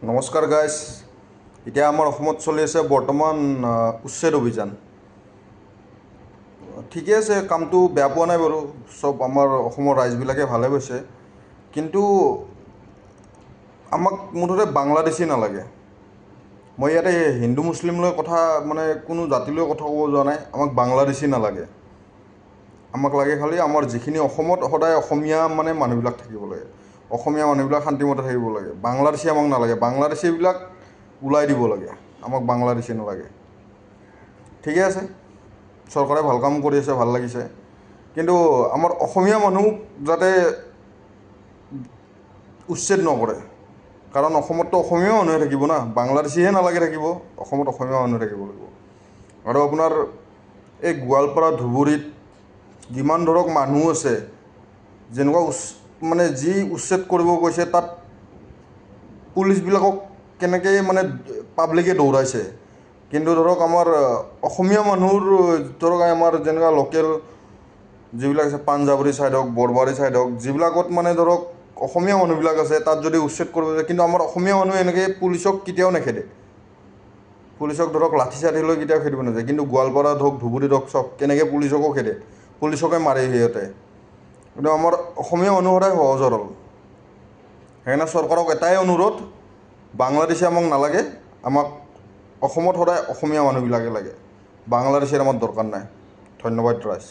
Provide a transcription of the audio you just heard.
নমস্কাৰ গাইজ। এতিয়া আমাৰ অসমত চলি আছে বৰ্তমান উচ্ছেদ অভিযান। ঠিকে আছে, কামটো বেয়া পোৱা নাই বাৰু, চব আমাৰ অসমৰ ৰাইজবিলাকে ভালে পাইছে। কিন্তু আমাক মুঠতে বাংলাদেশী নালাগে। মই ইয়াতে হিন্দু মুছলিমলৈ কথা মানে কোনো জাতিলৈ কথা ক'ব যোৱা নাই। আমাক বাংলাদেশী নালাগে। আমাক লাগে খালি আমাৰ যিখিনি অসমত সদায় অসমীয়া মানে মানুহবিলাক থাকিব লাগে, অসমীয়া মানুহবিলাক শান্তিমতে থাকিব লাগে। বাংলাদেশী আমাক নালাগে, বাংলাদেশীবিলাক ওলাই দিব লাগে। আমাক বাংলাদেশী নালাগে। ঠিকে আছে, চৰকাৰে ভাল কাম কৰি আছে, ভাল লাগিছে। কিন্তু আমাৰ অসমীয়া মানুহ যাতে উচ্ছেদ নকৰে, কাৰণ অসমততো অসমীয়া মানুহে থাকিব না, বাংলাদেশীহে নালাগে থাকিব। অসমত অসমীয়া মানুহ থাকিব লাগিব। আৰু আপোনাৰ এই গোৱালপাৰা ধুবুৰীত যিমান ধৰক মানুহ আছে, যেনেকুৱা মানে যি উচ্ছেদ কৰিব কৈছে, তাত পুলিচবিলাকক কেনেকৈ মানে পাব্লিকে দৌৰাইছে। কিন্তু ধৰক আমাৰ অসমীয়া মানুহৰ ধৰক আমাৰ যেনেকুৱা লোকেল যিবিলাক আছে, পাঞ্জাৱাৰী ছাইড হওক, বৰবাৰী ছাইড হওক, যিবিলাকত মানে ধৰক অসমীয়া মানুহবিলাক আছে, তাত যদি উচ্ছেদ কৰিব যায়, কিন্তু আমাৰ অসমীয়া মানুহে এনেকৈ পুলিচক কেতিয়াও নেখেদে। পুলিচক ধৰক লাঠি চাঠি লৈ কেতিয়াও খেদিব নাযায়। কিন্তু গোৱালপাৰাত হওক, ধুবুৰীত হওক, চব কেনেকৈ পুলিচকো খেদে, পুলিচকে মাৰে সিহঁতে। কিন্তু আমাৰ অসমীয়া মানুহ সদায় সহজ সৰল। সেইকাৰণে চৰকাৰক এটাই অনুৰোধ, বাংলাদেশী আমাক নালাগে, আমাক অসমত সদায় অসমীয়া মানুহবিলাকে লাগে। বাংলাদেশীৰ আমাৰ দৰকাৰ নাই। ধন্যবাদ ৰাইজ।